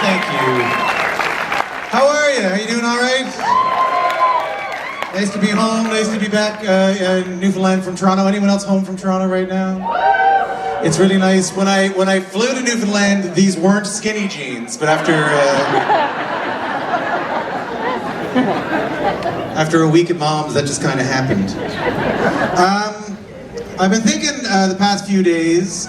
Thank you. How are you? Are you doing all right? Nice to be home. Nice to be back in Newfoundland from Toronto. Anyone else home from Toronto right now? It's really nice. When I flew to Newfoundland, these weren't skinny jeans, but after a week at Mom's, that just kind of happened. I've been thinking the past few days,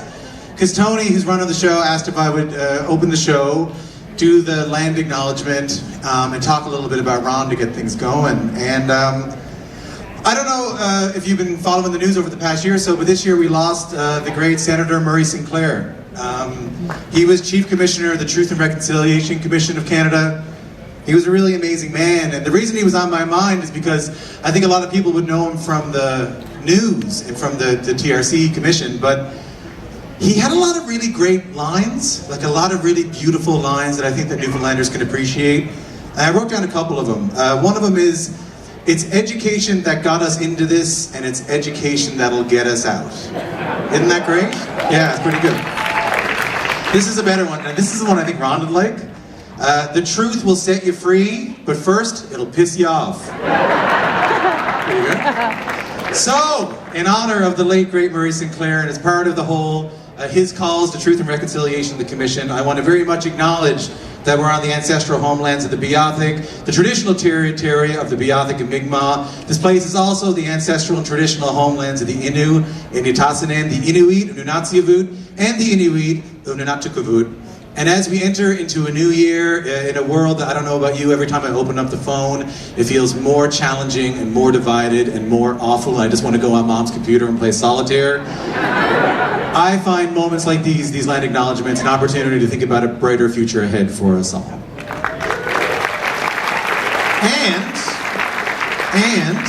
because Tony, who's running the show, asked if I would open the show, do the land acknowledgement, and talk a little bit about Ron to get things going. And I don't know if you've been following the news over the past year or so, but this year we lost the great Senator Murray Sinclair. He was Chief Commissioner of the Truth and Reconciliation Commission of Canada. He was a really amazing man, and the reason he was on my mind is because I think a lot of people would know him from the news and from the TRC Commission, but he had a lot of really great lines, like a lot of really beautiful lines that I think that Newfoundlanders can appreciate. And I wrote down a couple of them. One of them is, "It's education that got us into this, and it's education that'll get us out." Isn't that great? Yeah, it's pretty good. This is a better one, and this is the one I think Ron would like. "The truth will set you free, but first, it'll piss you off." Pretty good. So, in honor of the late, great Murray Sinclair, and as part of the whole his calls to Truth and Reconciliation, the Commission, I want to very much acknowledge that we're on the ancestral homelands of the Beothuk, the traditional territory of the Beothuk and Mi'kmaq. This place is also the ancestral and traditional homelands of the Innu, Inuitasanen, the Inuit, Nunatsiavut, and the Inuit, Nunatukavut. And as we enter into a new year, in a world that, I don't know about you, every time I open up the phone, it feels more challenging and more divided and more awful, and I just want to go on Mom's computer and play solitaire. I find moments like these land acknowledgements, an opportunity to think about a brighter future ahead for us all. And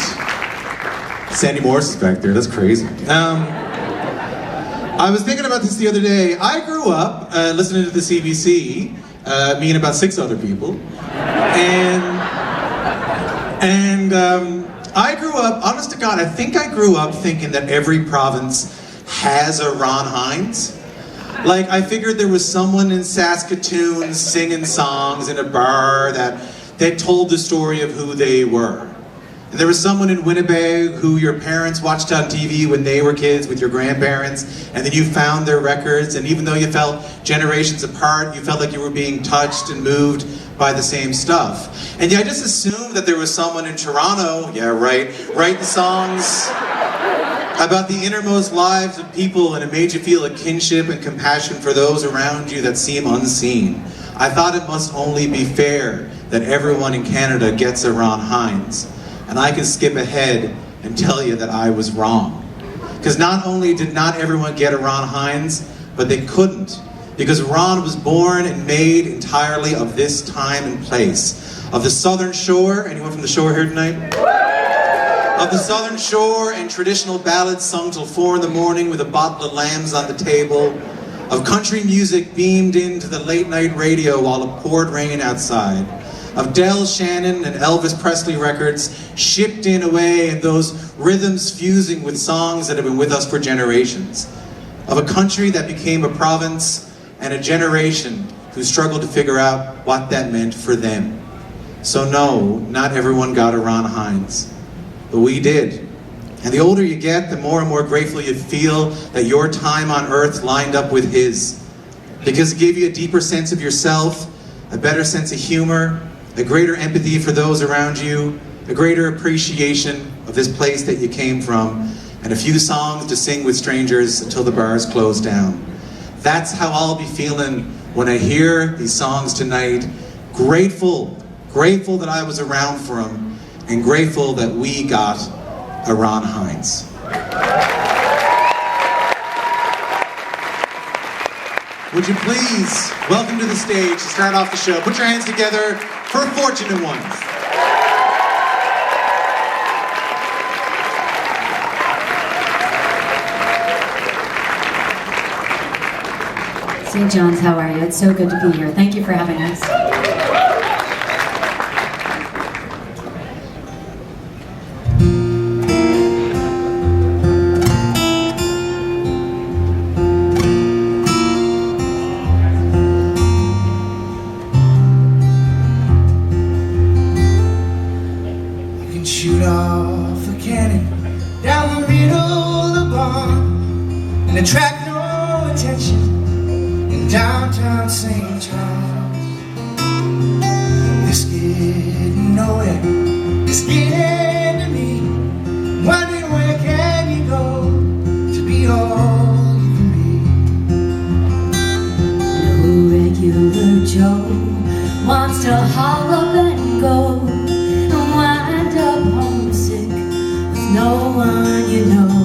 Sandy Morris is back there, that's crazy. I was thinking about this the other day. I grew up listening to the CBC, me and about 6 other people, and I grew up, honest to God, I think I grew up thinking that every province has a Ron Hynes. Like, I figured there was someone in Saskatoon singing songs in a bar that told the story of who they were. And there was someone in Winnipeg who your parents watched on TV when they were kids with your grandparents, and then you found their records, and even though you felt generations apart, you felt like you were being touched and moved by the same stuff. And yeah, I just assumed that there was someone in Toronto, yeah right, writing songs about the innermost lives of people, and it made you feel a kinship and compassion for those around you that seem unseen. I thought it must only be fair that everyone in Canada gets a Ron Hynes. And I can skip ahead and tell you that I was wrong. Because not only did not everyone get a Ron Hynes, but they couldn't. Because Ron was born and made entirely of this time and place. Of the Southern Shore, anyone from the shore here tonight? Of the Southern Shore and traditional ballads sung till 4 in the morning with a bottle of lambs on the table. Of country music beamed into the late night radio while it poured rain outside. Of Del Shannon and Elvis Presley records shipped in away, and those rhythms fusing with songs that have been with us for generations. Of a country that became a province, and a generation who struggled to figure out what that meant for them. So no, not everyone got a Ron Hynes, but we did. And the older you get, the more and more grateful you feel that your time on earth lined up with his. Because it gave you a deeper sense of yourself, a better sense of humor, a greater empathy for those around you, a greater appreciation of this place that you came from, and a few songs to sing with strangers until the bars close down. That's how I'll be feeling when I hear these songs tonight. Grateful that I was around for them, and grateful that we got a Ron Hynes. Would you please welcome to the stage to start off the show. Put your hands together for Fortunate Ones. St. John's, how are you? It's so good to be here. Thank you for having us. on and attract no attention in downtown St. Charles. This getting nowhere, this getting to me, wondering where can you go to be all you can be. No regular Joe wants to haul up and go and wind up homesick with no one you know.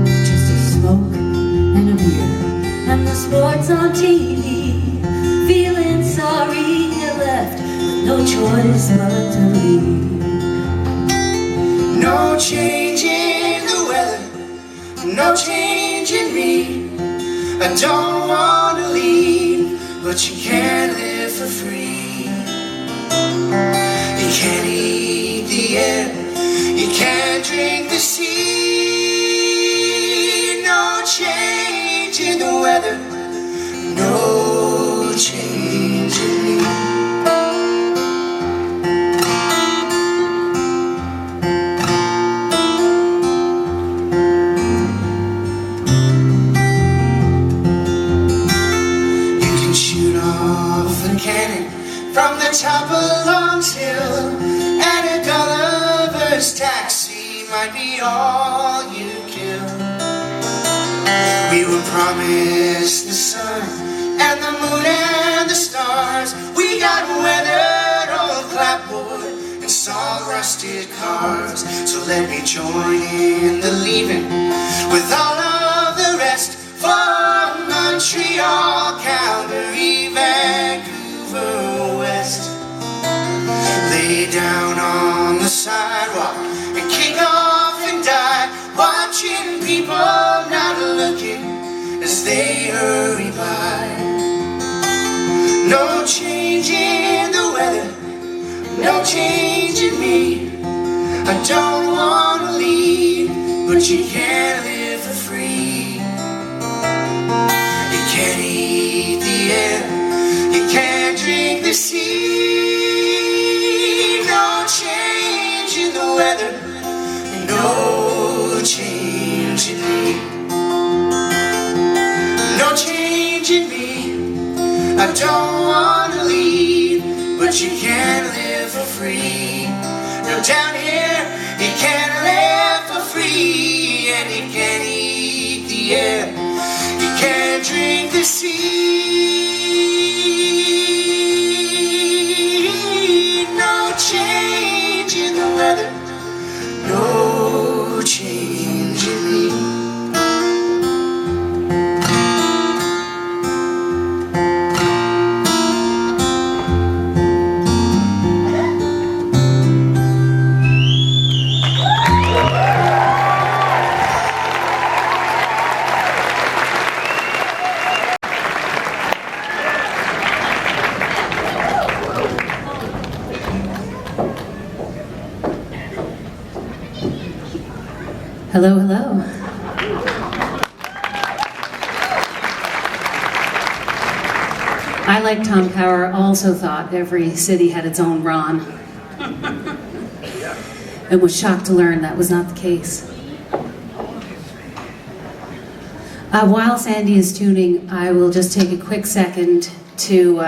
Just a smoke and a beer and the sports on TV, feeling sorry you left with no choice but to leave. No change in the weather, no change in me. I don't want to leave, but you can't live for free. You can't eat the air, you can't drink the sea. No change in the weather, no change in me. From the top of Long's Hill, and a $1 taxi might be all you kill. We were promised the sun and the moon and the stars. We got weathered old clapboard and saw rusted cars. So let me join in the leaving with all of the rest, from Montreal, Calgary, Vancouver West. Lay down on the sidewalk and kick off and die, watching people not looking as they hurry by. No change in the weather, no change in me. I don't want to leave, but you can't live for free. You can't eat the air, you can't drink the sea. No change in the weather, no change in me. No change in me. I don't want to leave, but you can't live for free. No, down here you can't live for free, and you can't eat the air, you can't drink the sea. No change in the weather, no change in me. Hello, hello. I, like Tom Power, also thought every city had its own Ron. And was shocked to learn that was not the case. While Sandy is tuning, I will just take a quick second to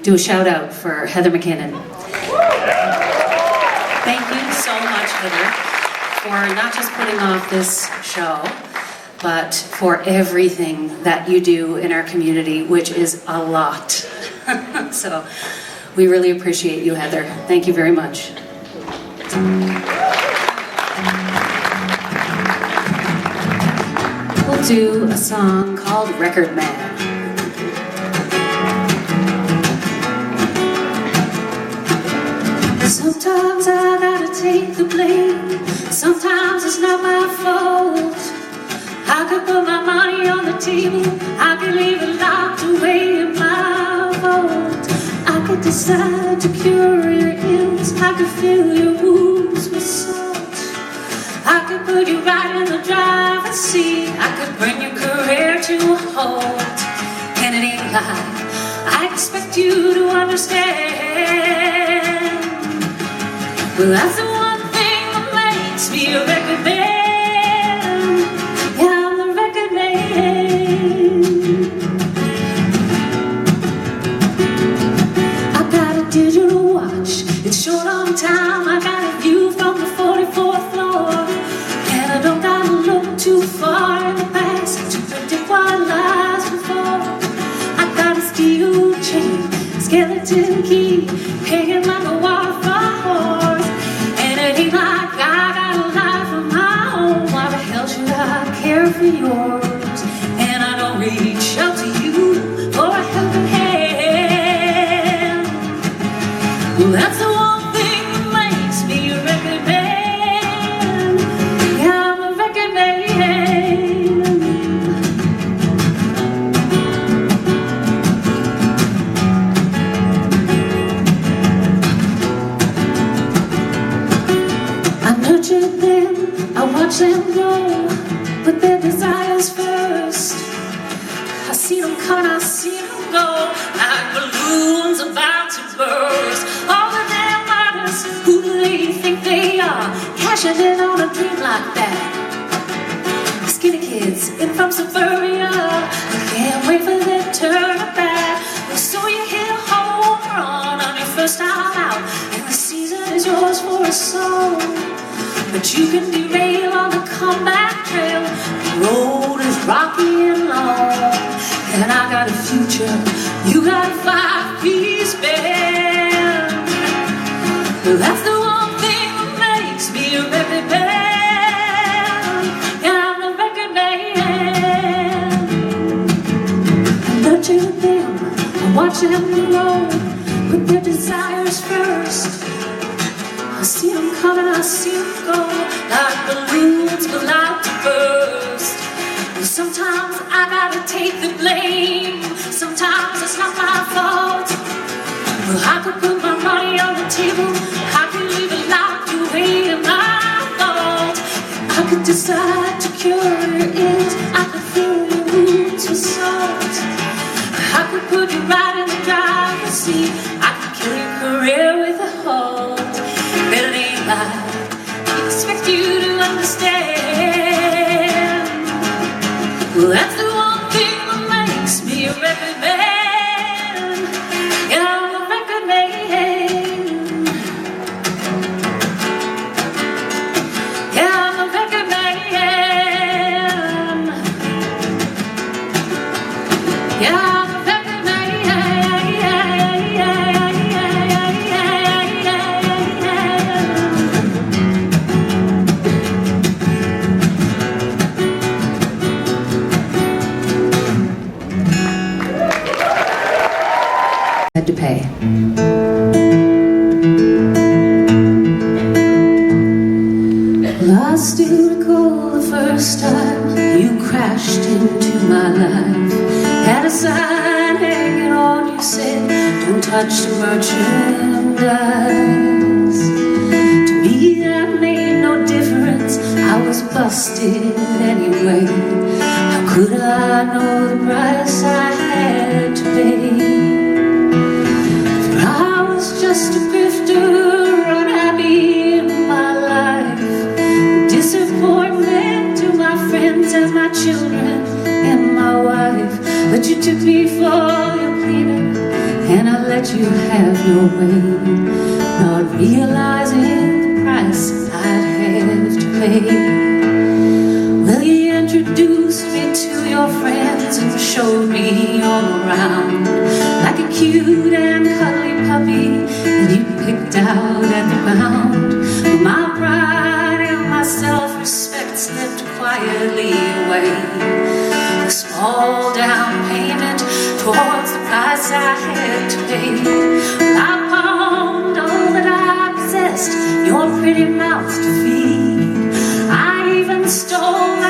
do a shout out for Heather McKinnon. Thank you so much, Heather, for not just putting off this show, but for everything that you do in our community, which is a lot. So we really appreciate you, Heather. Thank you very much. We'll do a song called Record Man. Sometimes I gotta take the blame, sometimes it's not my fault. I could put my money on the table, I could leave it locked away in my vault. I could decide to cure your ills, I could fill your wounds with salt. I could put you right in the driver's seat, I could bring your career to a halt. Kennedy lied, I expect you to understand. Well, that's the one thing that makes me a record man. skeleton key, hanging like a waterfall. And it ain't like I got a life of my own. Why the hell should I care for yours? And I don't reach out to you for a helping hand. Well, that's the one thing that makes me a record man. Yeah, I'm a record man. I nurtured them, I watched them grow, put their desires first. I see them come, I see them go, like balloons about to burst. All the damn artists, who do they think they are, cashing in on a dream like that? Skinny kids in from suburbia, I can't wait for their turn back. Well, so you hit a home run on your first time out, and the season is yours for a song. But you can derail on the comeback trail. The road is rocky and long, and I got a future, you got a 5-piece band. Well, that's the one thing that makes me a record man. Yeah, I'm a record man. I nurture them, I watch them grow, put their desires first. I see them coming, I see them go, like balloons about to burst. And sometimes I gotta take the blame, sometimes it's not my fault. Well, I could put my money on the table, I could leave it locked away in my vault. I could decide to cure it, I could fill your wounds with salt. I could put you right in the driver's seat, I could kill your career with a halt. But it ain't like I expect you to understand. Well, that's the one thing that makes me a record man. Yeah, I'm a record man. Yeah, I'm a record man. Yeah, I'm a record man. To pay. Well, I still recall the first time you crashed into my life. Had a sign hanging on you said, "Don't touch the merchandise." To me that made no difference, I was busted anyway. How could I know the price I had to pay? Just a grifter, unhappy in my life. Disappointment to my friends and my children and my wife. But you took me for your pleader, and I let you have your way, not realizing the price I'd have to pay. Well, you introduced me to your friends and showed me all around, like a cute and cuddly puppy, and you picked out at the bound. My pride and my self-respect slipped quietly away. A small down payment towards the price I had to pay. I pawned all that I possessed, your pretty mouth to feed. I even stole, I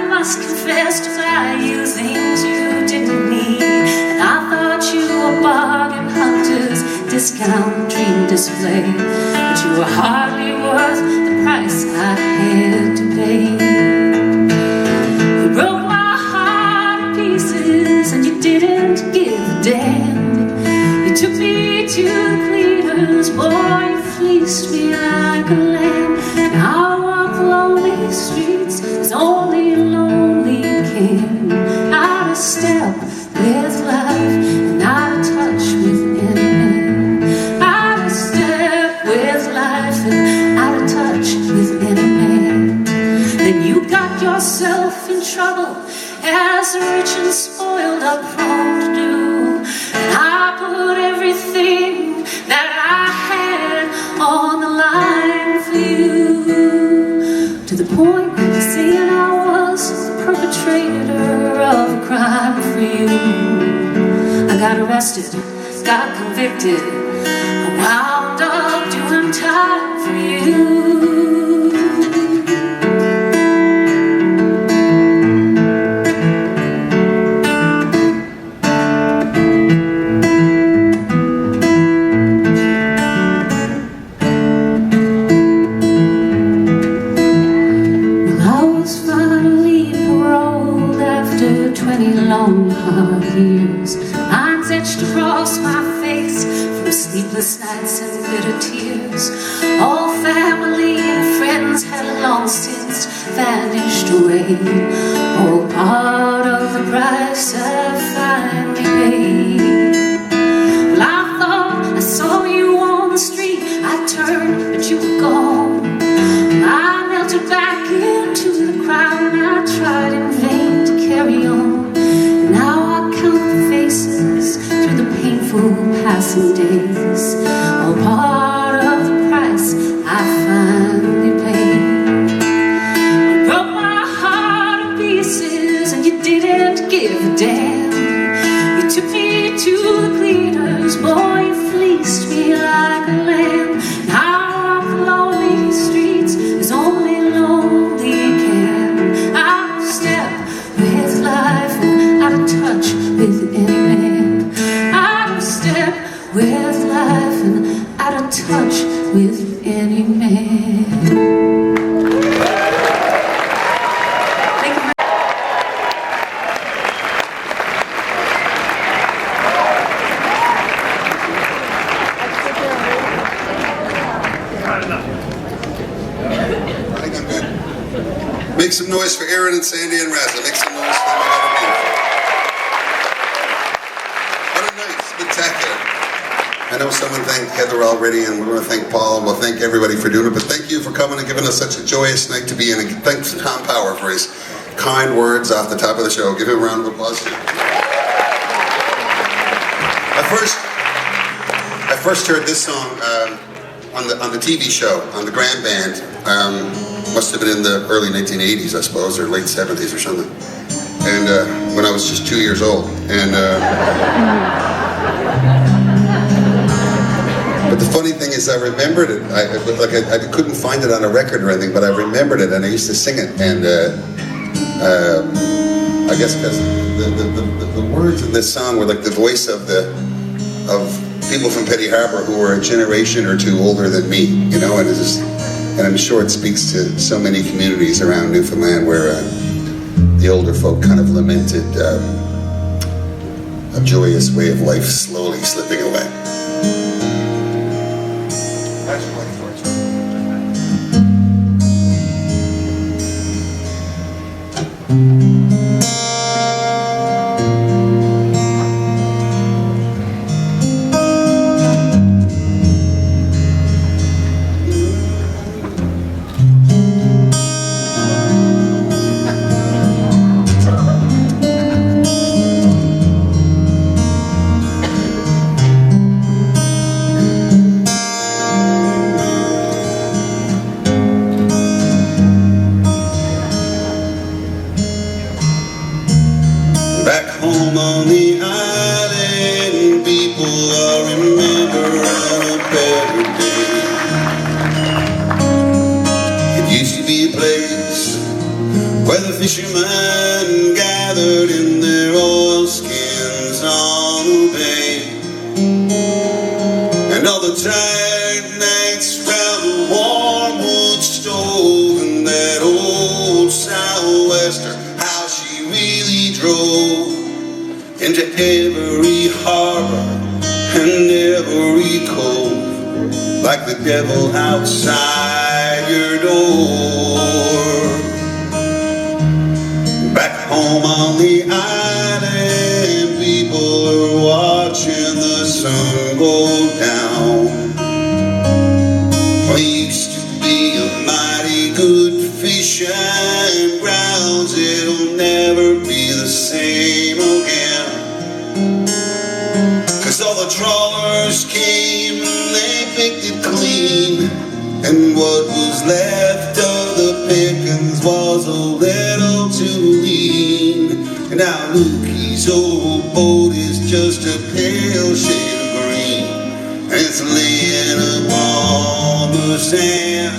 must confess, to buy you things you didn't need. And I thought you were bargain hunters, discount dream display, but you were hardly worth the price I had to pay. You broke my heart to pieces and you didn't give a damn. You took me to the cleaners, boy, you fleeced me like a lamb. And I walk lonely streets as only a lonely can, out of step with life and out of touch with enemy. Out of step with life and out of touch with enemy. Then you got yourself in trouble, as the rich and spoiled are prone to do. And I put everything got arrested, got convicted, I wound up doing time for you. Long hard years, lines etched across my face from sleepless nights and bitter tears. All family and friends had long since vanished away, all part of the price I finally paid. Well, I thought I saw you on the street, I turned but you were gone. I melted back into the crowd and I tried in vain to carry on. Through the painful passing days, all part of the price I finally paid. You broke my heart to pieces and you didn't give a damn. You took me to the cleaners, boy, you fleeced me like a lamb. Now I'm alone these streets as only lonely can. I'm a step with life and out of touch with any man. With life and out of touch with any man. Thank you. I think I'm good. Make some noise for Erin and Sandy and Rasa. Make some noise for them. What a night, spectacular. I know someone thanked Heather already, and we want to thank Paul. We'll thank everybody for doing it, but thank you for coming and giving us such a joyous night to be in. And thanks to Tom Power for his kind words off the top of the show. Give him a round of applause. I first heard this song on the TV show, on the Grand Band. Must have been in the early 1980s, I suppose, or late 70s or something. And when I was just 2 years old. And but the funny thing is, I remembered it. I couldn't find it on a record or anything, but I remembered it, and I used to sing it. And I guess because the words of this song were like the voice of people from Petty Harbour who were a generation or two older than me, you know. And I'm sure it speaks to so many communities around Newfoundland where the older folk kind of lamented a joyous way of life slowly slipping away. Fishermen gathered in their oilskins on the bay, and all the tired nights round the warm wood stove, and that old sou'wester, how she really drove into every harbor and every cove, like the devil outside your door. Back home on the island, people are watching the sun go down. We used to be a mighty good fishing grounds. It'll never be the same again, 'cause all the trawlers came and they picked it clean, and what was left of the pickings was a little too lean. And now Lukey's old boat is just a pale shade of green, and it's laying upon the sand.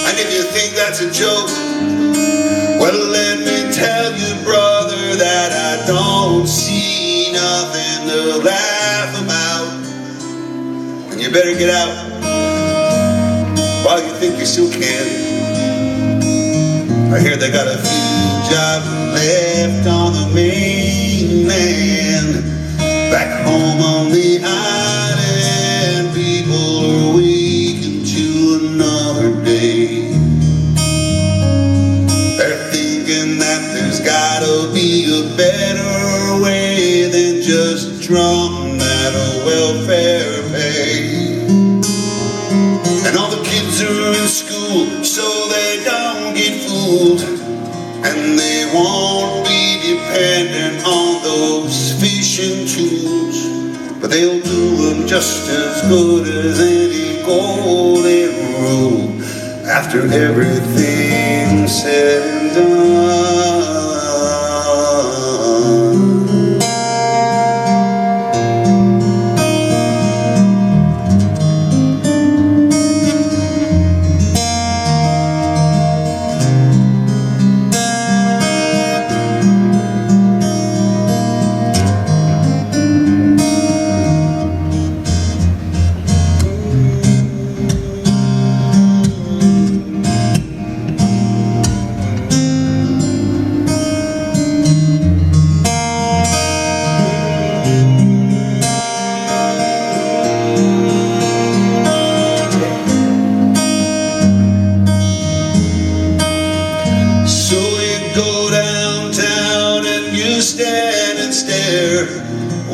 And if you think that's a joke, well, let me tell you, brother, that I don't see nothing to laugh about. And you better get out while you think you still can. I hear they got a few jobs left on the mainland. Back home on the island, people are waking to another day. They're thinking that there's gotta be a better way than just drum that welfare pay. And all the kids are in school so they don't get fooled, and they won't be dependent on those fishing tools, but they'll do them just as good as any golden rule after everything's said and done.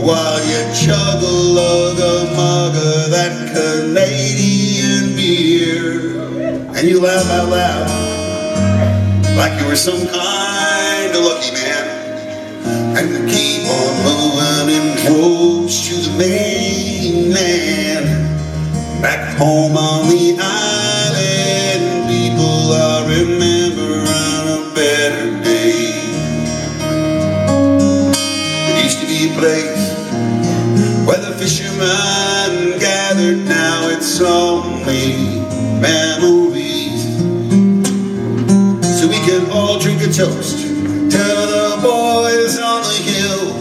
While you chug a lug a mug of that Canadian beer, and you laugh out loud like you were some kind of lucky man, and you keep on moving in droves to the mainland. Back home on the island, people are remembering a better day. It used to be a place where the fishermen gathered, now it's only memories. So we can all drink a toast to the boys on the hill,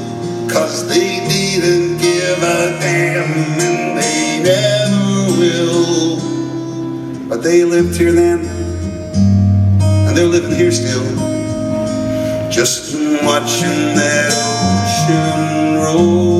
'cause they didn't give a damn and they never will. But they lived here then, and they're living here still, just watching that ocean roll.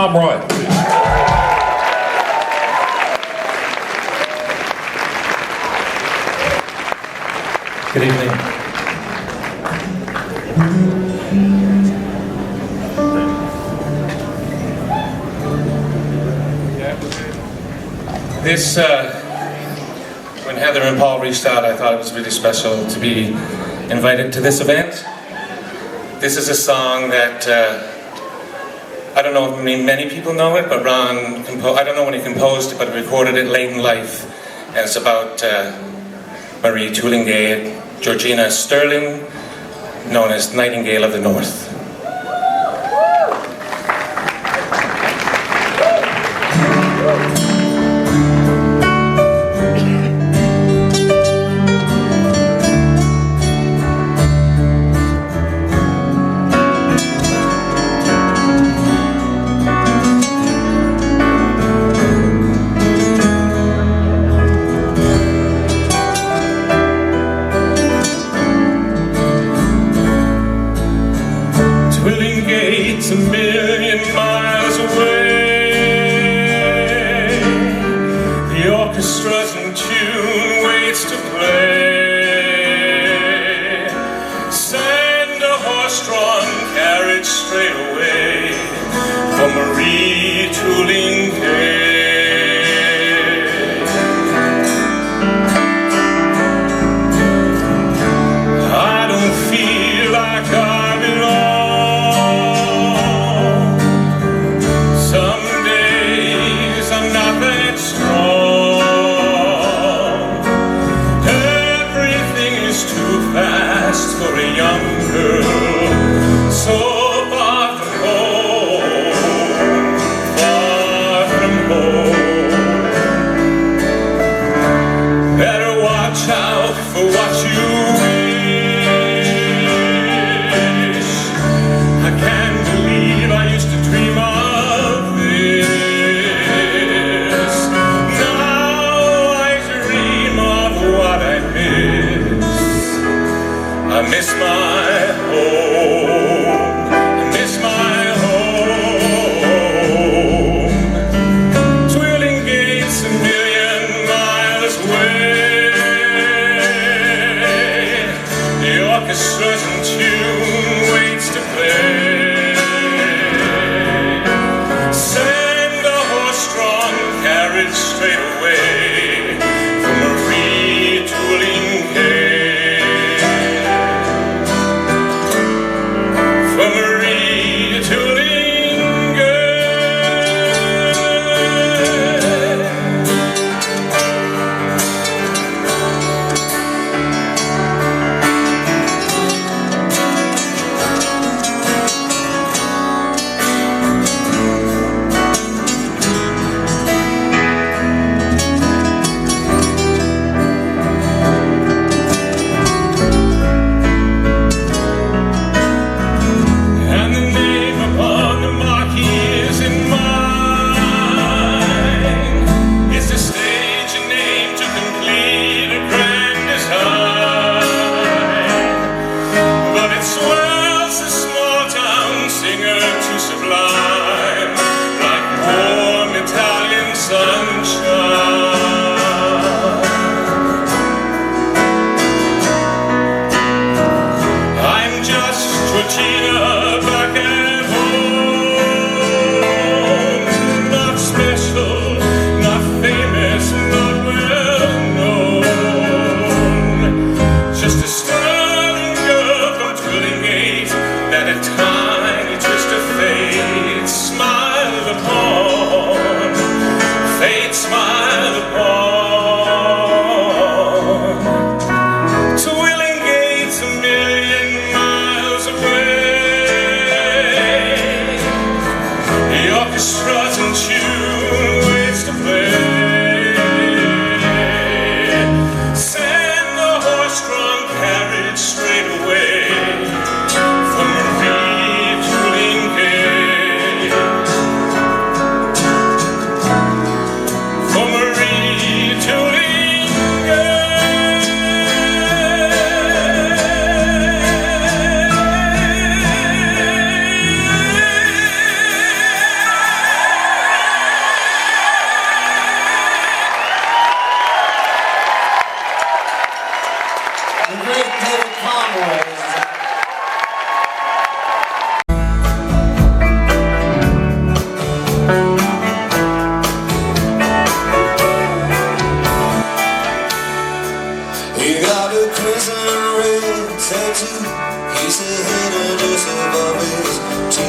Pomeroy. Good evening. This, when Heather and Paul reached out, I thought it was really special to be invited to this event. This is a song that, I don't know if many people know it, but Ron, I don't know when he composed it, but he recorded it late in life. And it's about Marie Toolingay, Georgina Sterling, known as Nightingale of the North.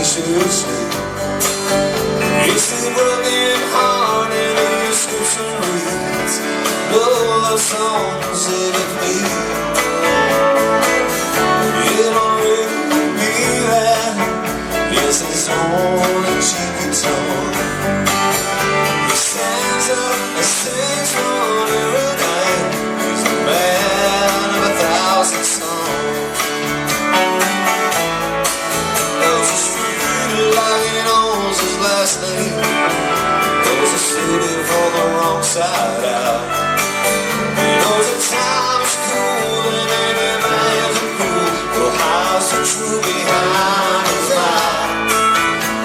should say. It's the broken heart and your scripture reads no love songs that it made. It already be that. Yes, it's on a cheap guitar. He stands up and sings on every night. He's the man of 1,000 songs. Knows the street like he knows his last name. Knows the city from the wrong side out. He knows the time is cool and any man's a fool. But highs the truth behind his eye.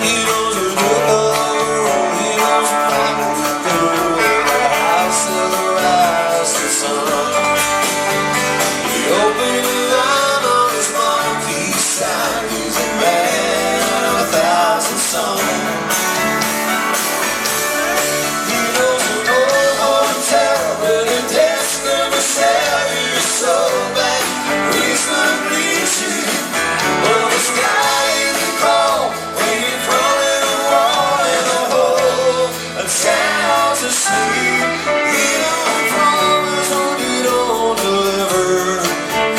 He knows the door, he knows the power, the house of the rising sun. He opened the line on his monkey side. He's a man of 1,000 songs. He knows the old hotel where the desk never sell you so bad. Reasonably cheap, but the sky isn't cold when you're crawling a wall in a hole and sounds asleep. He don't promise what he don't deliver.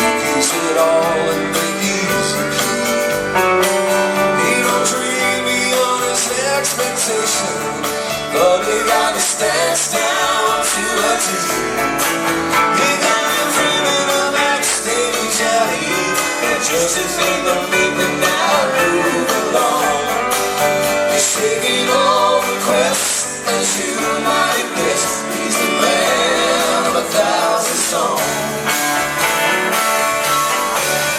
He keeps it all in the easy key. He don't dream beyond his expectation, but he got his stance down to a T. He got him dreaming of backstage alley, and just as in the midnight move along. He's taking all requests, as you might guess. He's the man of 1,000 songs.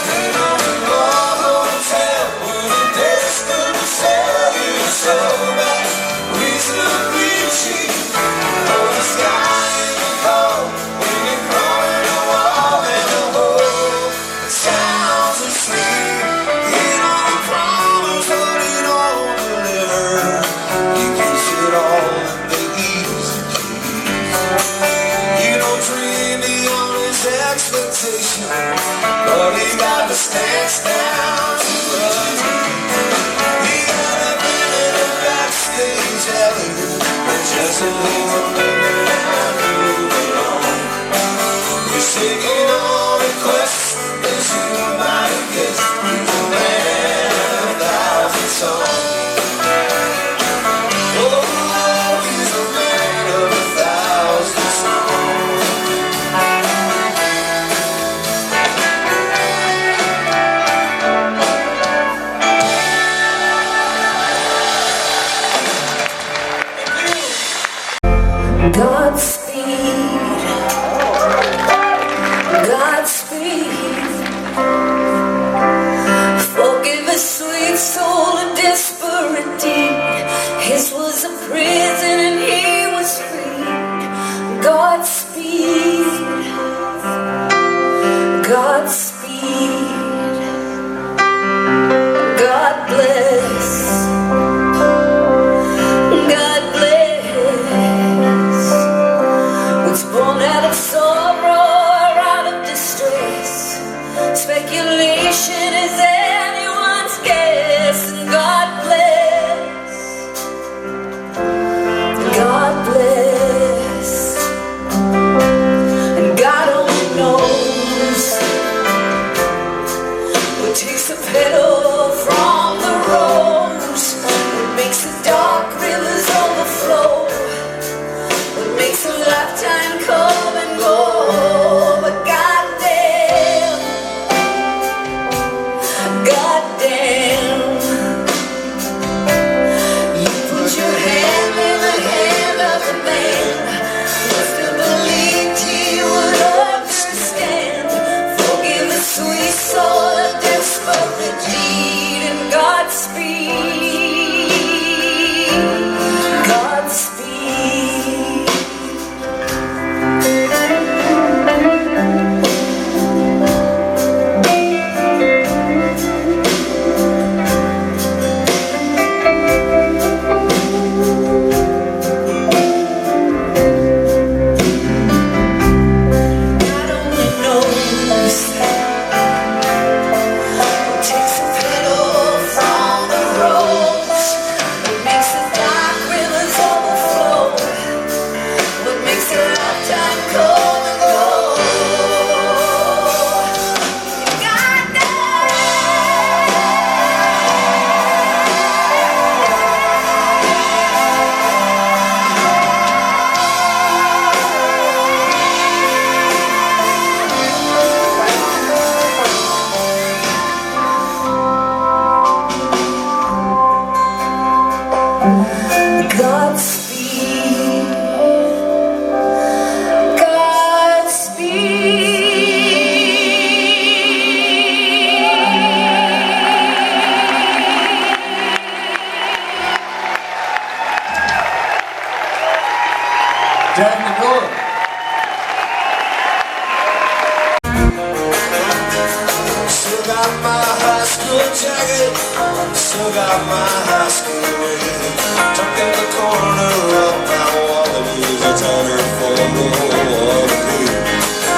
He knows the old hotel where the desk never sell you so bad. Reasonably cheap, but the sky isn't cold when you're crawling a wall in a hole. It sounds asleep. He don't promise what he don't deliver. He keeps it all in the easy keys. You don't dream beyond his expectation, but he got the stance down to a T. He got a minute of backstage alley, and just a little midnight move along. He's taking all requests, as you might guess. He's a man of 1,000 songs. Oh, he's a man of 1,000 songs. Godspeed, Godspeed. Damhnait. Still got my high school jacket, still got my high school ring, tucked in the corner of my wobbly, a tiger for a wobbly.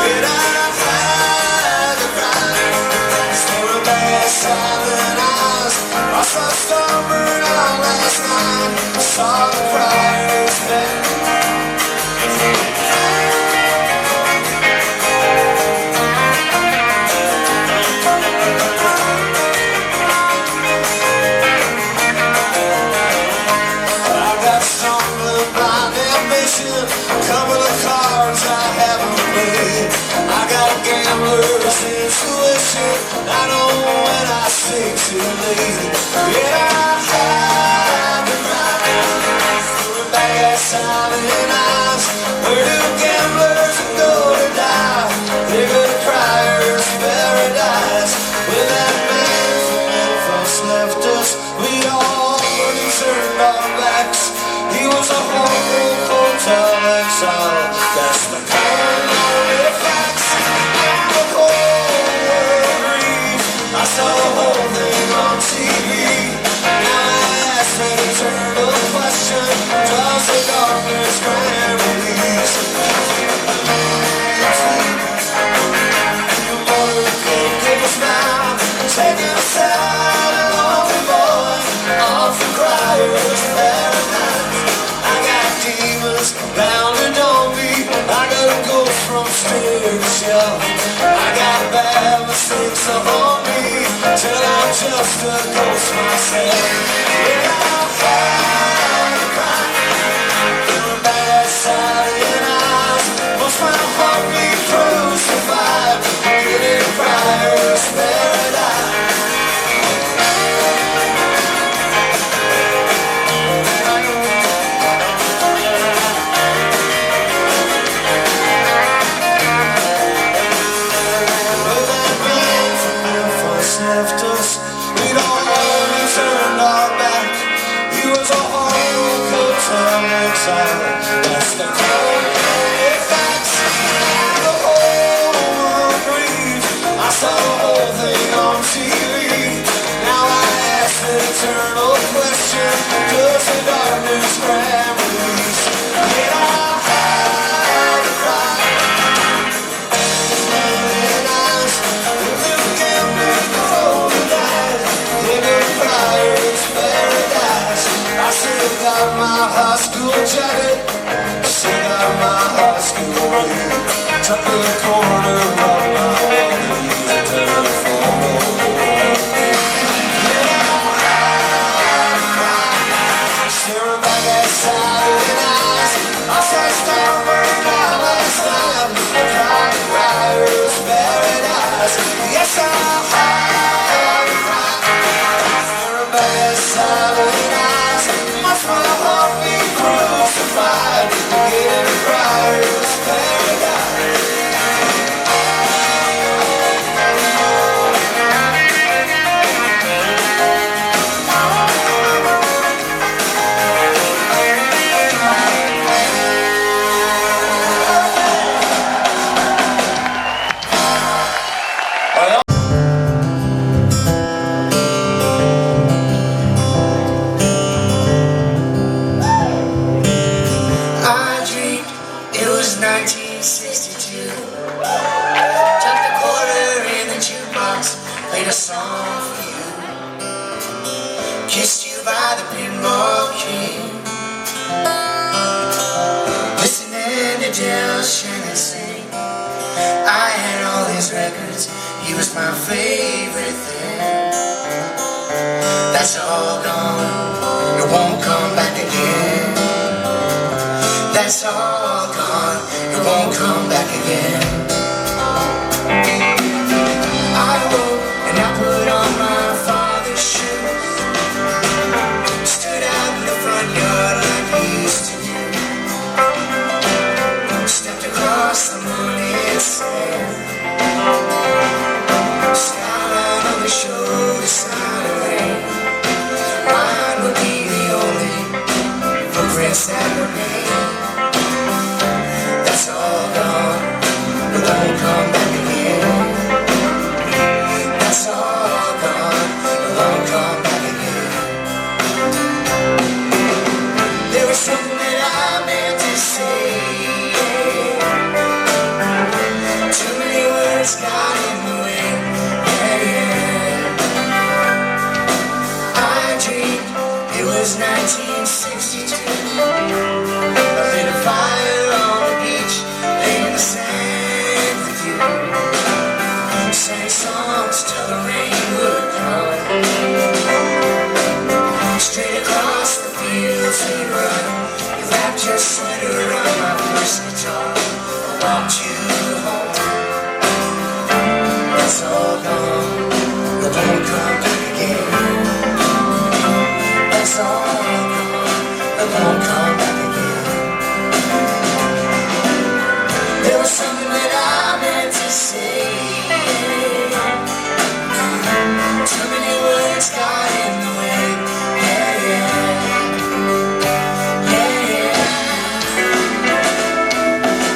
Did I hide the crime? Staring back at silent eyes. I saw a star burn out last night. I saw the criers bend. A couple of cards I haven't played. I got a gambler's intuition. I know when I say too late. Yeah, I had to ride through back at silent eyes. Where do gamblers go to die? They go to Crier's paradise. When that man from Memphis left us, we all turned our backs. He was a horrible hotel exile. That's the kind of facts. And the whole world reads. I saw the whole thing on TV. Now I ask an eternal question: does the darkness grant release? And the motor could give a smile, taking a sad and lonely boy off the Crier's paradise. Demons bounding on me. I gotta go from stair to shelf. I got bad mistakes on me till I'm just a ghost myself. Yeah, I'll fight the crime. Feeling bad, silent eyes. Must my heart be crucified. Getting Crier's paradise. Left us, we'd all turned our back. He was a horrible hotel exile. That's the cold facts. And the whole world breathes. I saw the whole thing on TV. Now I ask the eternal question: does the darkness grant release? Did I have to cry? I still got my high school jacket, still got my high school ring, tucked in the corner of my wobbly, a telephone. Staring back at silent eyes, I saw a star burn out last night. Trying to Crier's paradise. Yes, I had a crime. Staring back at silent eyes. Must my heart be crucified? Getting Crier's paradise. Played a song for you, kissed you by the pinball king, listening to Del Shannon sing. I had all his records, he was my favorite thing. That's all gone, it won't come back again. That's all gone, it won't come back again. I woke and I put on my father's shoes, stood out in the front yard like was 1962. I lit a fire on the beach, lay in the sand with you. Sang songs till the rain would come. Straight across the fields we run. You wrapped your sweater around my first guitar. I walked you home. It's all gone. It won't come back again. It's all gone. It won't come back again. There was something that I meant to say. Too many words got in the way. Yeah, yeah. Yeah, yeah.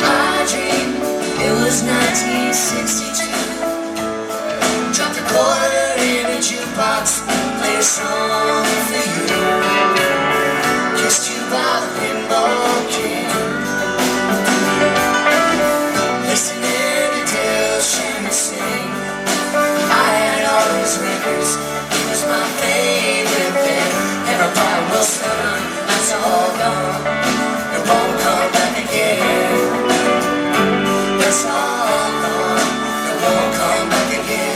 I dreamed it was 1962. Dropped a quarter in a jukebox, played a song for you. Kissed you by the pinball king. Listening to Dale Shannon sing. I had all his records, he was my favorite band. Everybody will son, that's all gone. It won't come back again. It's all gone, it won't come back again.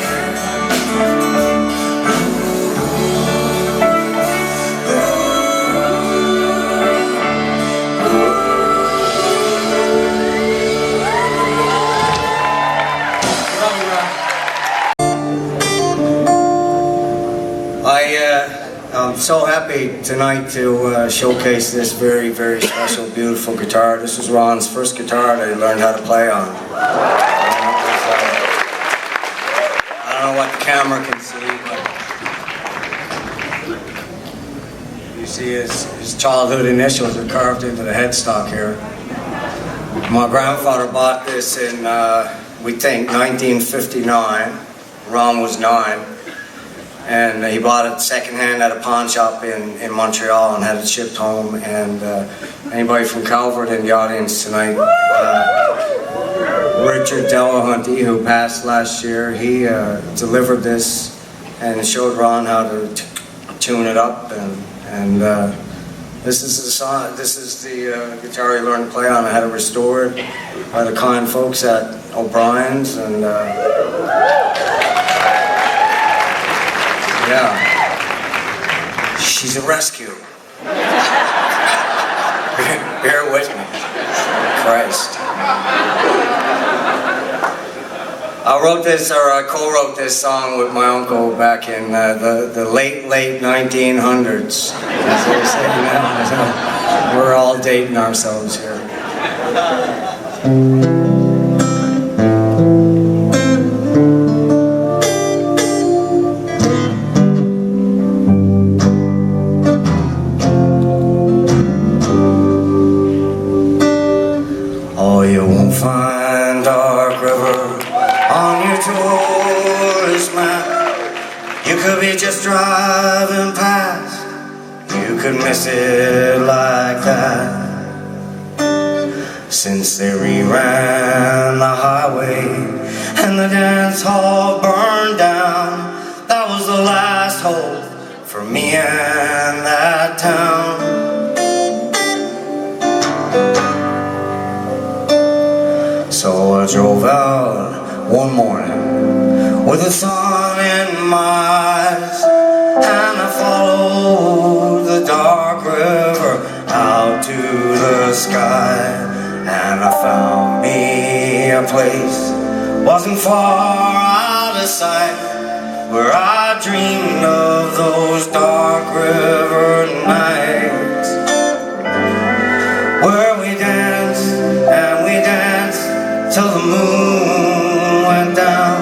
I'm so happy tonight to showcase this very, very special, beautiful guitar. This was Ron's first guitar that he learned how to play on. I don't know what the camera can see, but you see his childhood initials are carved into the headstock here. My grandfather bought this in, we think, 1959. Ron was 9. And he bought it secondhand at a pawn shop in Montreal and had it shipped home. And anybody from Calvert in the audience tonight, Richard Delahunty, who passed last year, he delivered this and showed Ron how to tune it up. And this is the song. This is the guitar he learned to play on. I had it restored by the kind folks at O'Brien's and. Yeah, she's a rescue. Bear with me, Christ. I wrote this, or I co-wrote this song with my uncle back in the late 1900s. As they say now. We're all dating ourselves here. Find Dark River on your tourist map. You could be just driving past. You could miss it like that. Since they reran the highway and the dance hall burned down, that was the last hope for me and that town. So I drove out one morning with the sun in my eyes, and I followed the dark river out to the sky, and I found me a place, wasn't far out of sight, where I dreamed of those dark river nights, where we danced and we danced till the moon went down,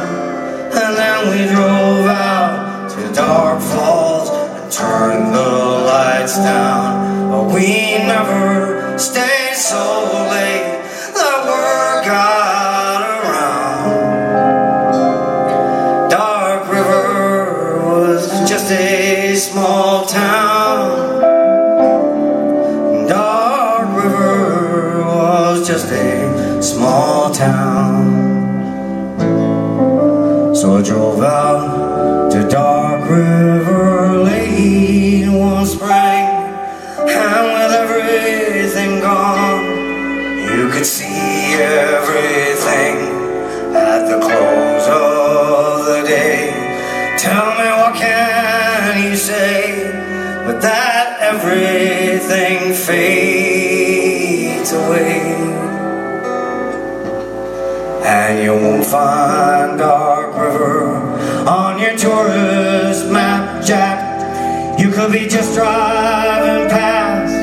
and then we drove out to Dark Falls and turned the lights down. But we never stayed so late that word got around. Dark River was just a small town. Dark River was just a small town. So I drove out to Dark River late one spring, And with everything gone, you could see everything at the close of the day. Tell me, what can you say but that everything fades away? And you won't find Dark River on your tourist map, Jack. You could be just driving past,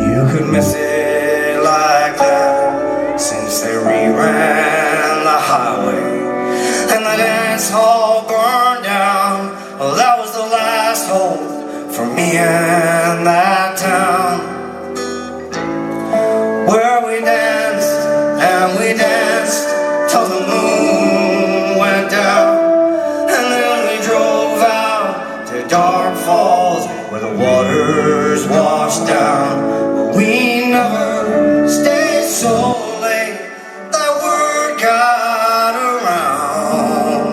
you could miss it like that, since they reran the highway and the dance hall burned down. Well, that was the last hope for me and that town, where we danced and we danced till the moon went down. And then we drove out to Dark Falls, where the waters washed down. But we never stayed so late, that word got around.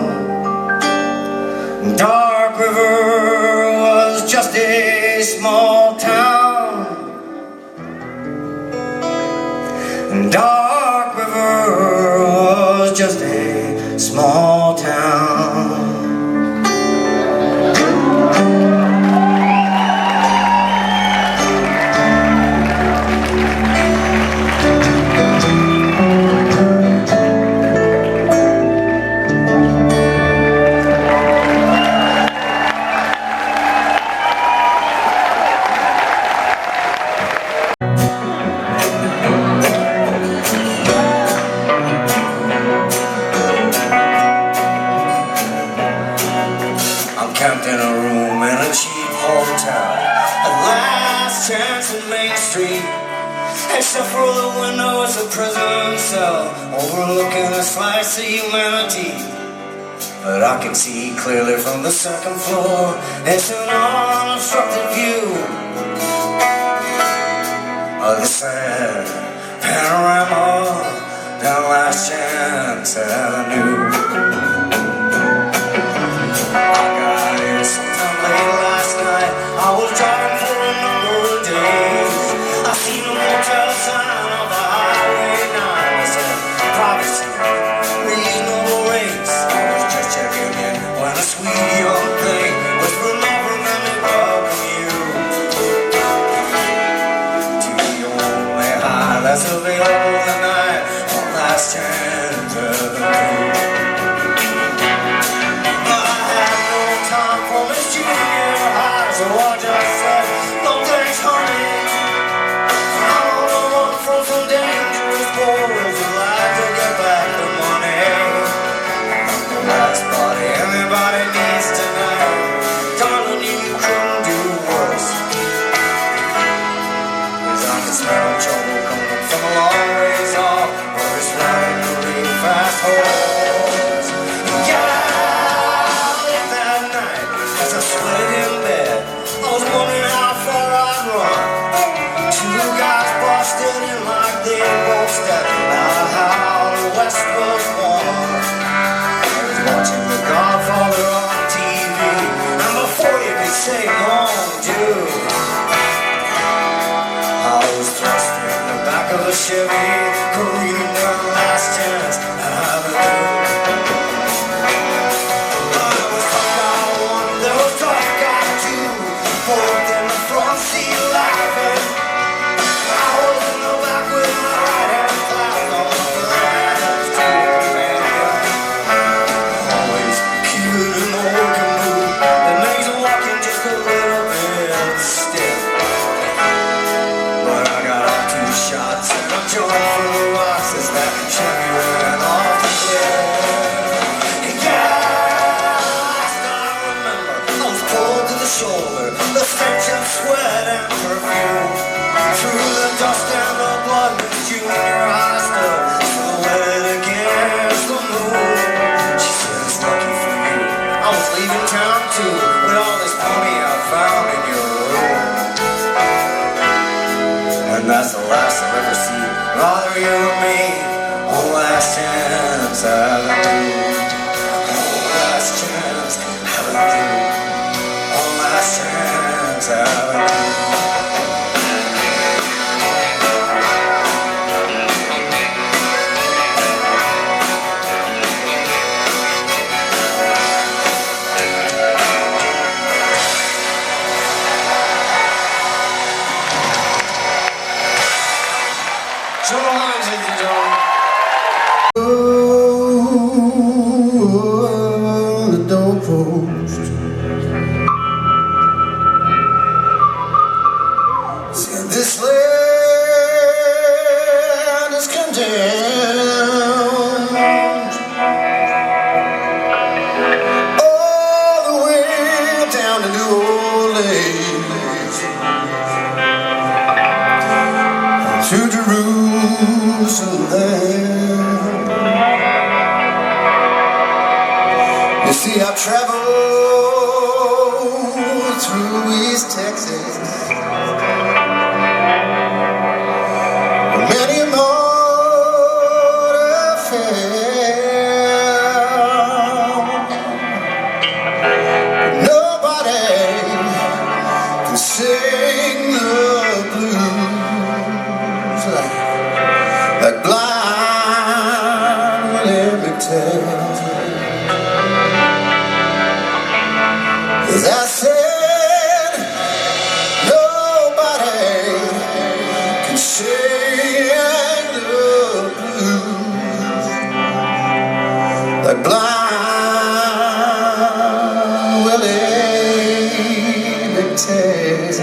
Dark River was just a small town. Dark River was just a small town. Camped in a room in a cheap hotel, a last chance in Main Street. Except for the windows of prison cell, overlooking a slice of humanity. But I can see clearly from the second floor, it's an unobstructed view of the sad panorama down Last Chance Avenue. Sometime late last night, I was driving for a number of days. I seen a motel sign on the highway 9. It said, privacy, reasonable rates. I was just checking in when a sweet young thing whispered over and let me welcome you to the only high that's available tonight on Last Chance Avenue. So I just said, no thanks, honey. I'm on the run from some dangerous boys who like to get back the money. I'm the last body anybody needs tonight. Darling, you couldn't do worse. 'Cause I can smell trouble coming from a long ways off, where it's riding a real fast horse. Yeah, late that night as I sweated in bed, I was wondering how far I'd run. Two guys busted in like they both stepped out how the West was won. I was watching The Godfather on TV, and before you could say home, dude, I was thrust in the back of a Chevy, careening down Last Chance Avenue. Both in the front seat laughing, I was in the back with my right hand clapped on the right hand to the companion. Always cute in the working mood, that makes walking just a little bit stiff. But I got up 2 shots and I jumped for the rocks as that Chevy ran off the cliff. Yeah, last I remember, I was pulled to the shoulder, the stench of sweat and perfume. Through the dust and the blood, Miss Junior High stood silhouetted against the moon. She said, it's lucky for you I was leaving town too, with all this money I found in your room. And that's the last I'll ever see, rather you or me, on Last Chance Avenue. On Last Chance Avenue. On Last Chance Avenue. to Jerusalem. You see, I've traveled through East Texas, many a motor fair. Nobody can sing the blues like blind Willie McTell. As I said, nobody can sing the blues like blind Willie McTell.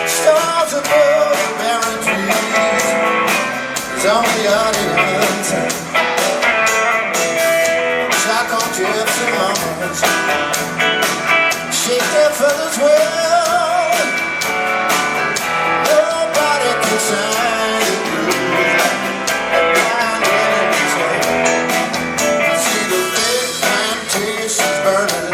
Stars above the barren trees, on the audience, shotgun jets and mamas, shake their feathers well. Nobody can sing the blues like blind Willie McTell. See the big plantations burning,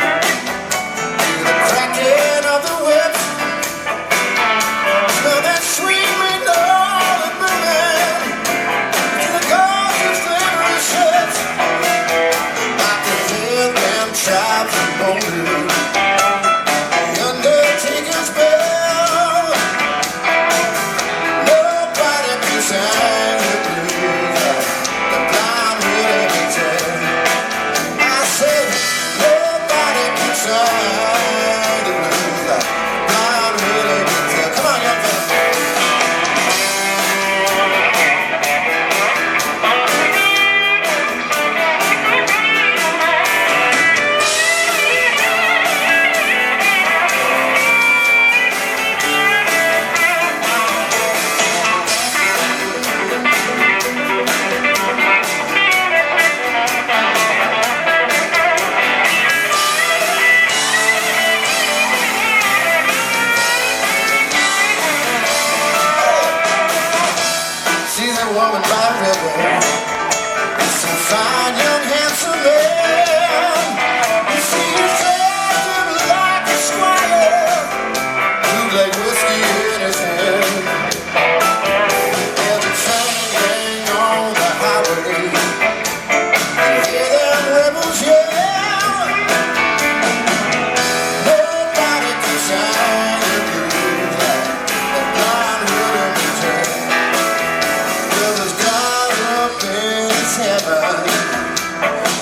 heaven,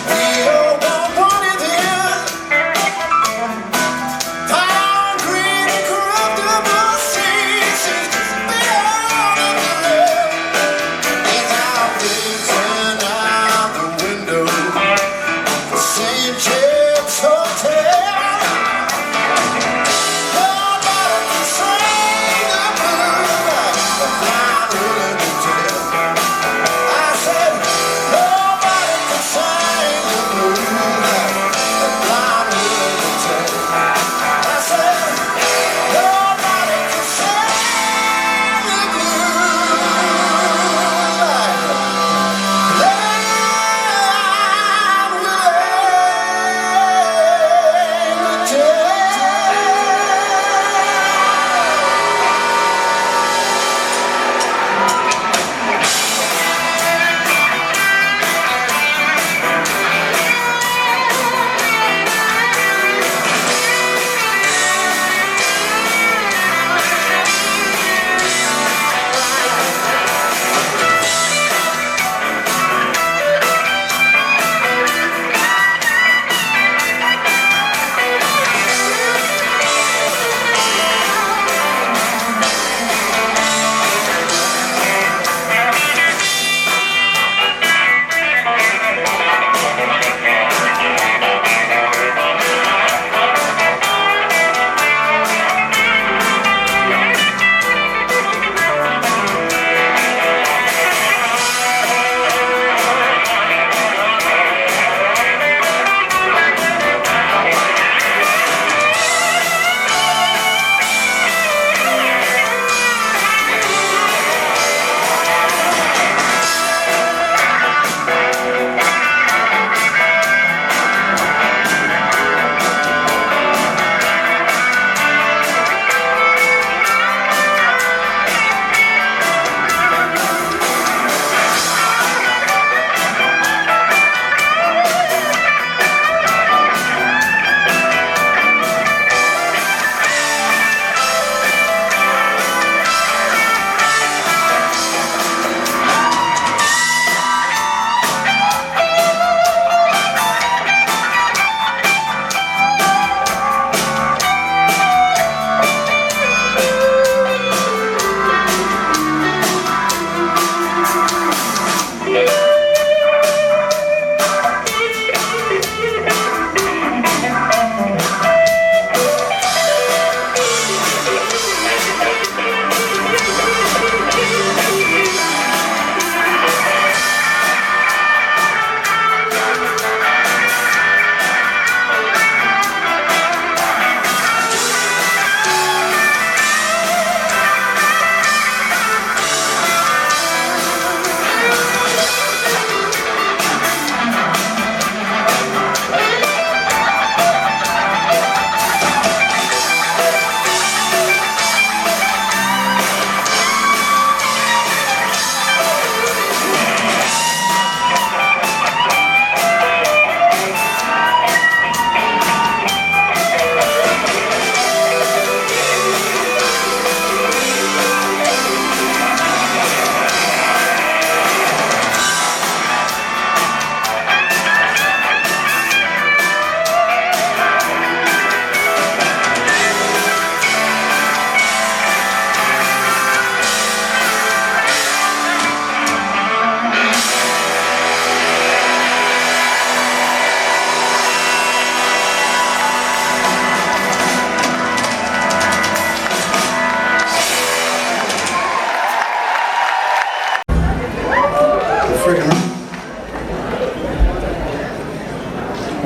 the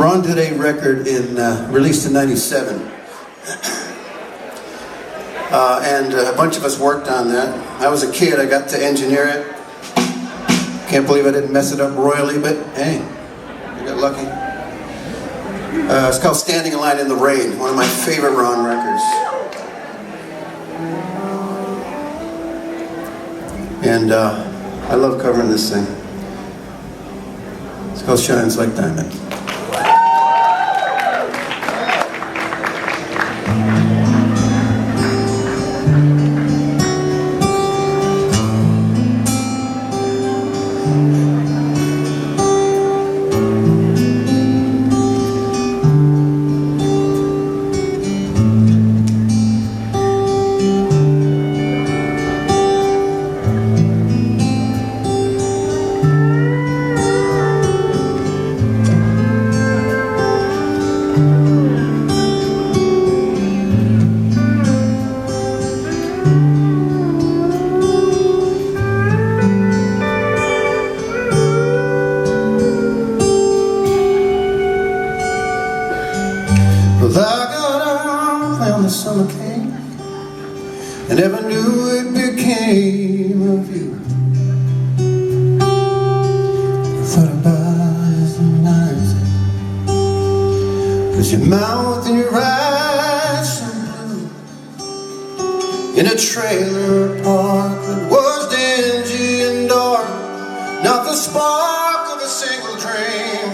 Ron did a record released in '97. And a bunch of us worked on that. I was a kid, I got to engineer it. Can't believe I didn't mess it up royally, but hey, I got lucky. It's called Standing in Line in the Rain, one of my favorite Ron records. And I love covering this thing. It's called Shines Like Diamond. I never knew it became of you. I thought about it sometimes, 'cause your mouth and your eyes so blue. In a trailer park that was dingy and dark, not the spark of a single dream.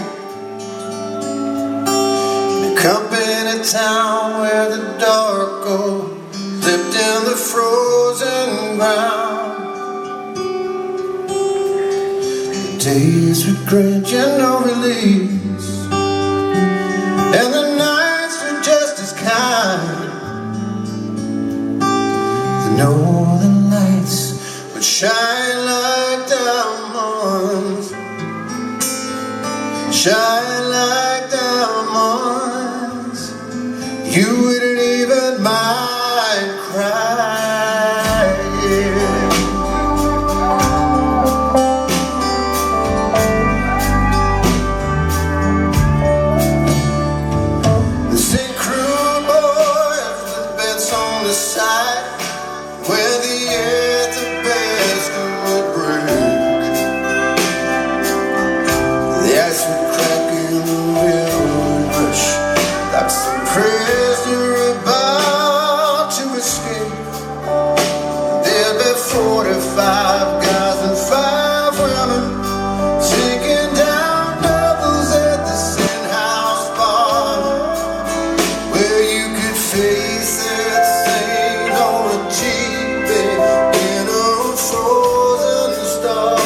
In a company town where the dark goes slipped in the frozen ground. The days would grant you no release, and the nights were just as kind. The northern lights would shine like diamonds, shine like diamonds. You wouldn't even mind crying. The sick crew boys with beds on the side, where the earth the best would break. The ice would crack and the wind would rush like some prisoner about to escape. There'd be 45 guys and 5 women taking down doubles at the Sin House bar, where you could face that same on a cheap bed in a frozen star.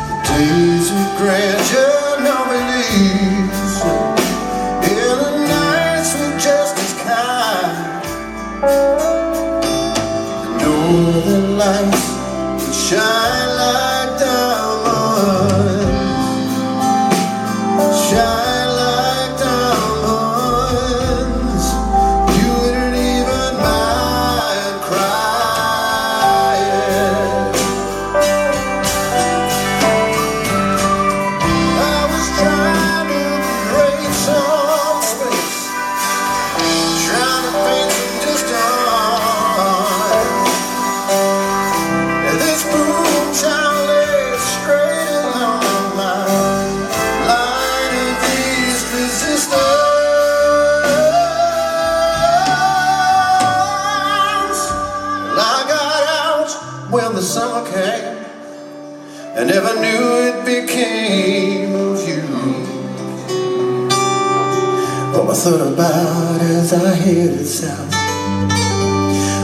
The days would grant you no release, and the nights were just as kind. The northern lights would shine like diamonds, shine like diamonds. You wouldn't even mind crying. I was trying to create some space, trying to paint some distance. And this boom child lay straight along my line of least resistance. Well, I got out when the summer came. I never knew it became of you. All I thought about as I headed south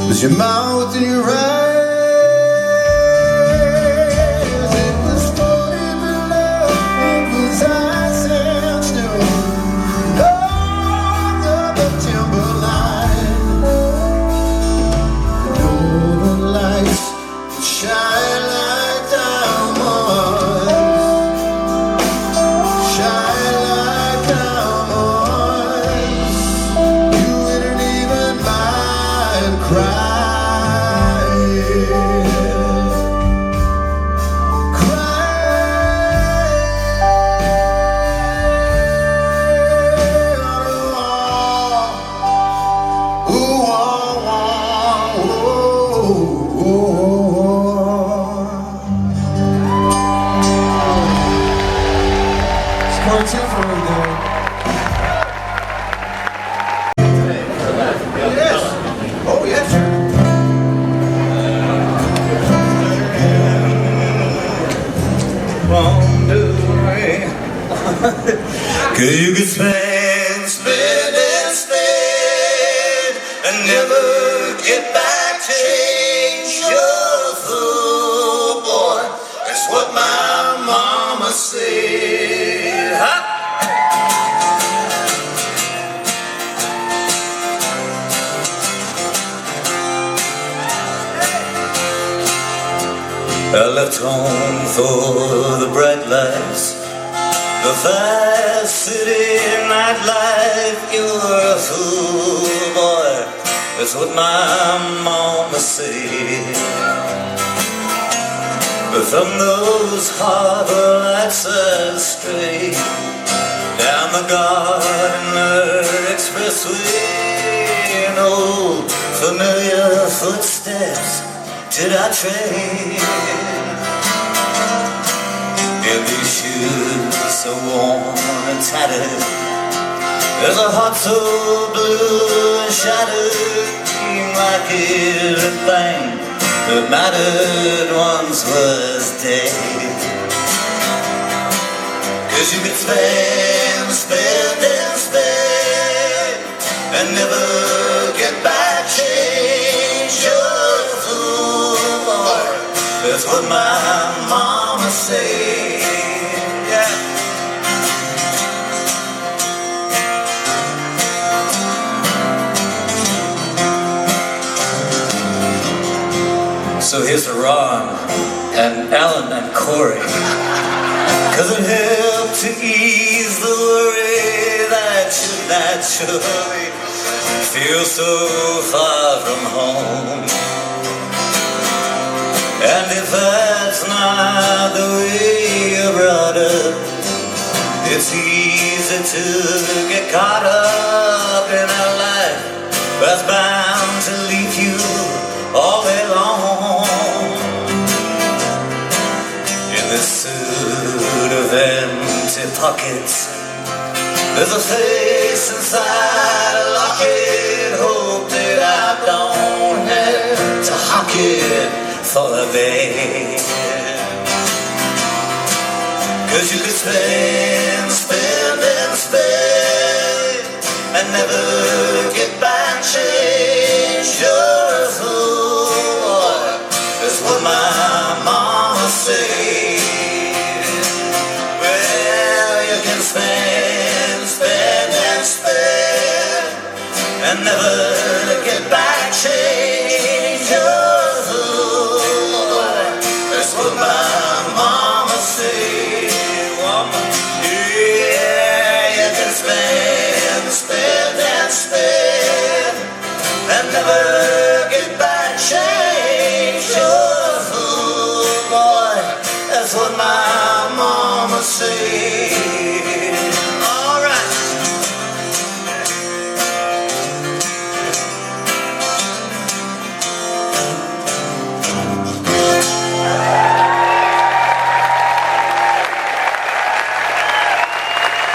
was your mouth and your eyes. It was floating below, it was ice and snow, north of the timberline. The northern lights would shine like diamonds, shine like diamonds. You wouldn't even mind crying. It's Cory Tetford right there. Yes. Oh, yes, sir. Cause you could spend and never get back change. You're a fool, boy. That's what my mama said. Huh? I left home for the bright lights, the fast city nightlife. You're a fool, boy. That's what my mama said. But from those harbor lights I strayed down the Gardner Expressway, and old familiar footsteps did I trade. In these shoes so worn and tattered, there's a heart so blue and shattered, like everything that mattered once was dead. Cause you could spend and never get back change. You're a fool, boy. That's what my mama said. Yeah. So here's to Ron and Allan and Cory, cause it helped to ease the worry that you naturally feel so far from home. And if that's not the way you're brought up, it's easy to get caught up in a life that's bound to leave you all day long. In this suit of empty pockets, there's a face inside a locket. Hope that I don't have to hock it for a bed. Cause you could spend and never get back change. You're a fool, boy. That's what my mama said. Well, you can spend and never get back change. You're a fool, boy. That's what my mama said. Woman, yeah, you can spend and never get back change. You're a fool, boy. That's what my mama said. All right.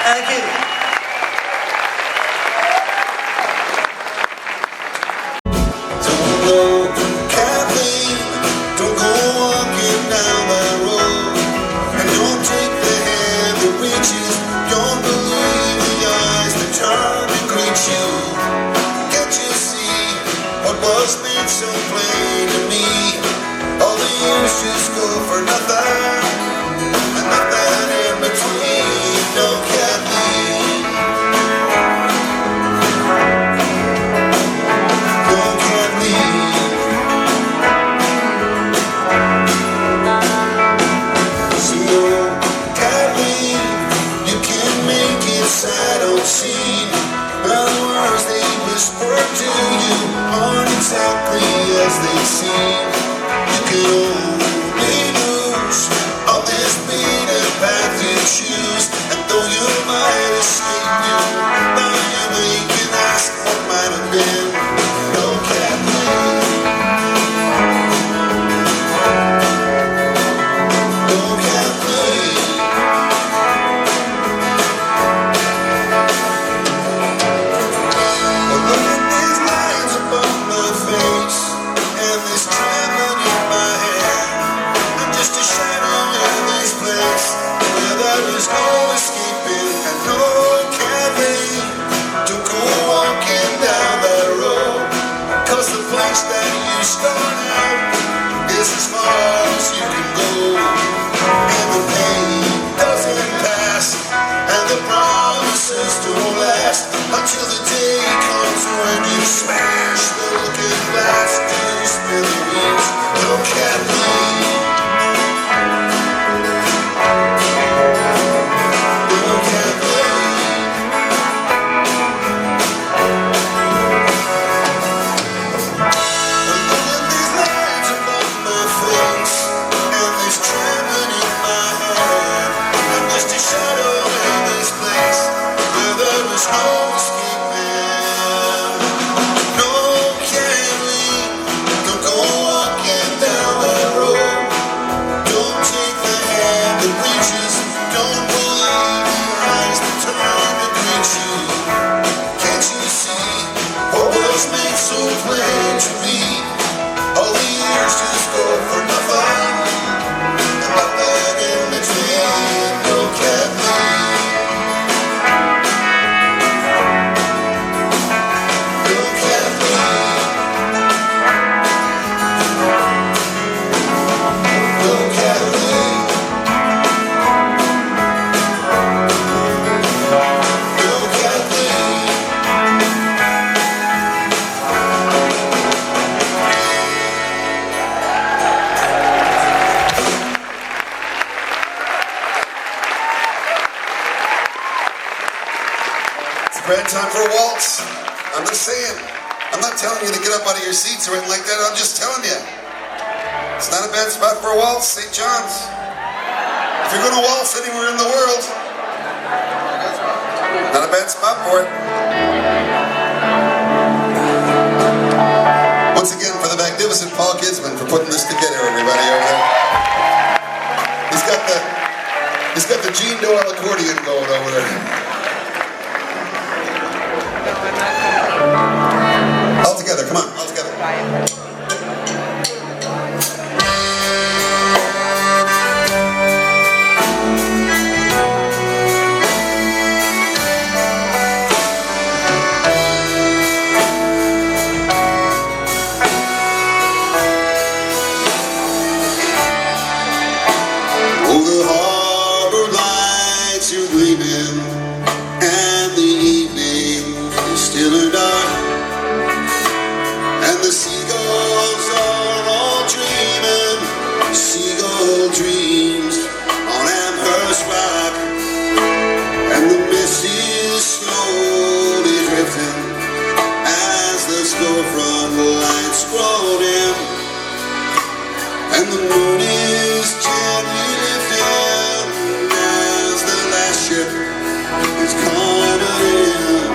Thank you. Don't go, Kathleen, don't go walking down that road, and don't take the hand that reaches, don't believe the eyes that turn to greet you. Can't you see what was made so plain to me? All the years just go for nothing, and nothing in between. No, Kathleen, no, Kathleen. So, Kathleen, you can make it sight unseen. Well, the words they whisper to you aren't exactly as they seem. You can only lose this trembling in my hand. I'm just a shadow in this place where there is no escaping and no carrying. Don't go walking down that road, 'cause the place that you start out is as far as you can go. And the pain doesn't pass, and the promises don't last until the day comes when you smash the looking glass to smithereens. Look at me. Look at me. And look at these lines above my face, and this trembling in my hand. I'm just a shadow in this place where there is no escaping, no can leave. Don't go walking down that road. Don't take the hand that reaches. Don't believe the eyes that turn to greet you. Can't you see what was made so plain to me? All the years just go for nothing, and nothing in between. Look at me. Look at me. Look at me. Look at me. It's a bad time for a waltz. I'm just saying. I'm not telling you to get up out of your seats or anything like that. I'm just telling you. It's not a bad spot for a waltz, St. John's. If you're going to waltz anywhere in the world, not a bad spot for it. Once again, for the magnificent Paul Kinsman for putting this together, everybody over there. He's got the Gene Doyle accordion going over there. All together, come on, all together. Oh, the harbor lights are gleaming, and the evening is still and dark, and the seagulls are all dreaming seagull dreams on Amherst Rock, and the mist is slowly drifting as the storefront lights grow dim, and the moon is gently lifting as the last ship is coming in,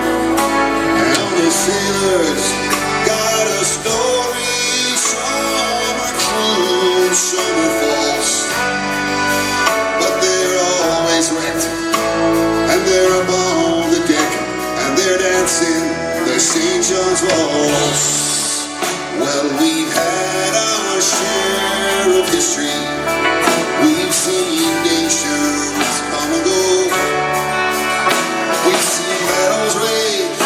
and the sailors got a story. Some are true, some are false, but they're always right, and they're up on the deck, and they're dancing the St. John's waltz. Well, we've had our share of history. We've seen nations come and go. We've seen battles rage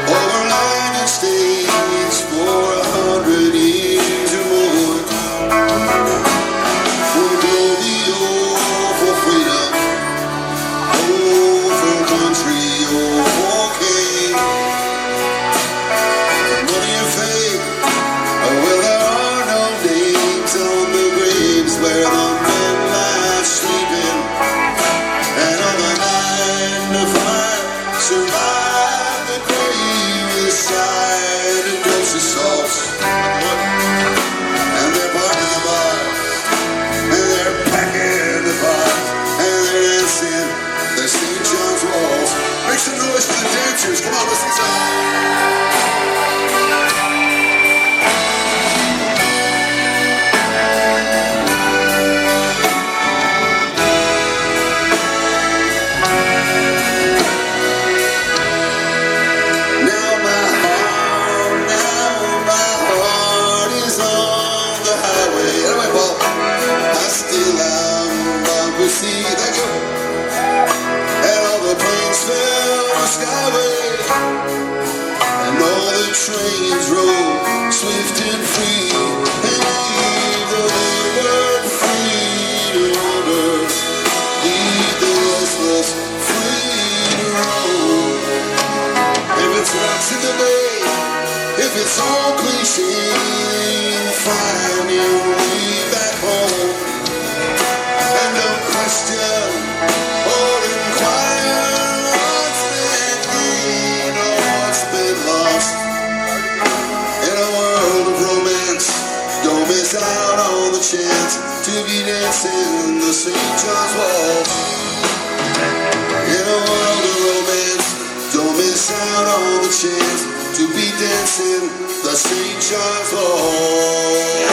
over land and stage for 100 silver skyway, and all the trains roll swift and free, and leave the wayward free to wander, leave the restless free to roam. If it's rocks in the bay, if it's all cliche, you'll find your way back home. And don't question or inquire what's been gained or what's been lost. In a world of romance, don't miss out on the chance to be dancing the St. John's Waltz. In a world of romance, don't miss out on the chance to be dancing the St. John's Waltz.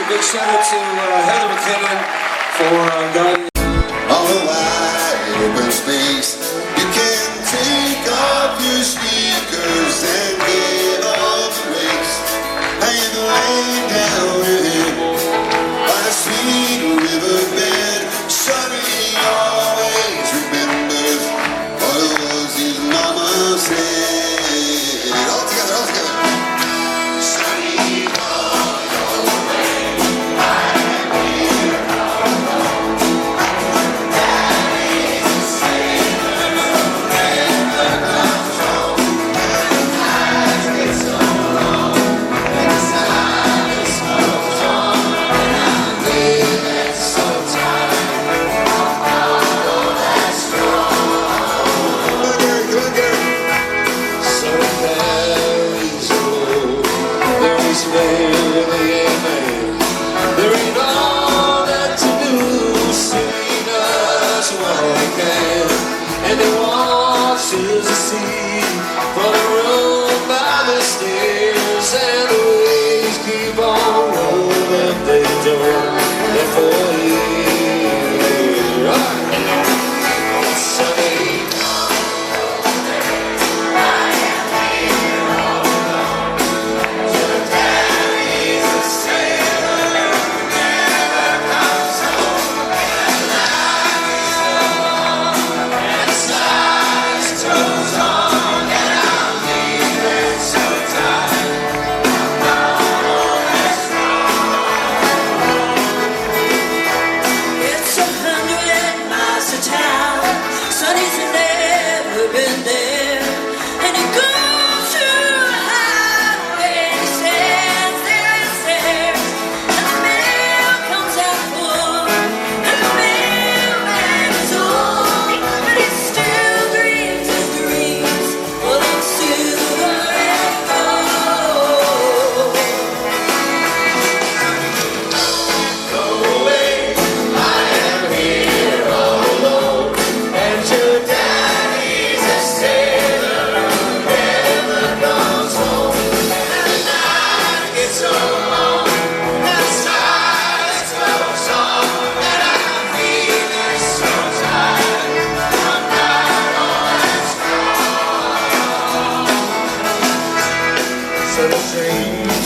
Big shout out to Heather McKinnon for guiding. On a wide open space, you can take off your sneakers and get off the race. And lay down your head by the sweet riverbed. Sonny always remembers what it was his mama said. All together, all together. Sonny,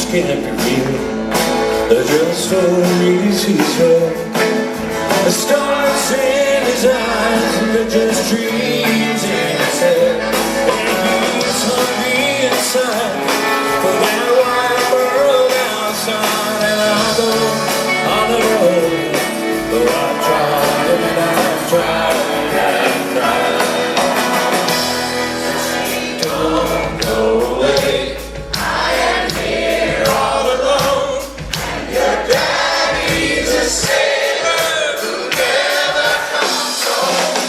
can't be real. They're just stories he's read. The stars in his eyes, and they're just dreams in his head. And he's hungry inside for that wide world outside. And I go on the road, though I've tried and I've tried and I've tried. Don't go away. Sailor who never comes home.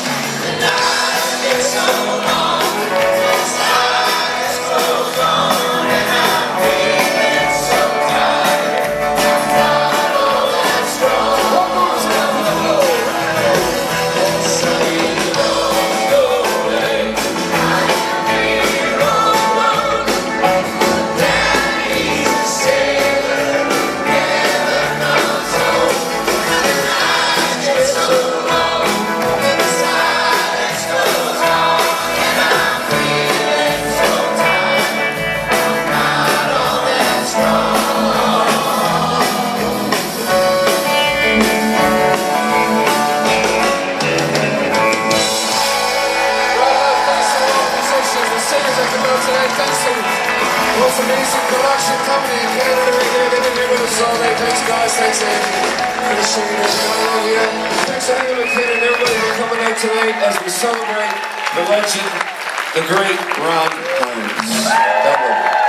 The night most amazing production company in Canada right there. They've been here with us all day. Thanks, guys. Thanks, Andy. Good to see you. Thanks to Hanging with Kid and everybody for coming out tonight as we celebrate the legend, the great Ron Hynes. God love you.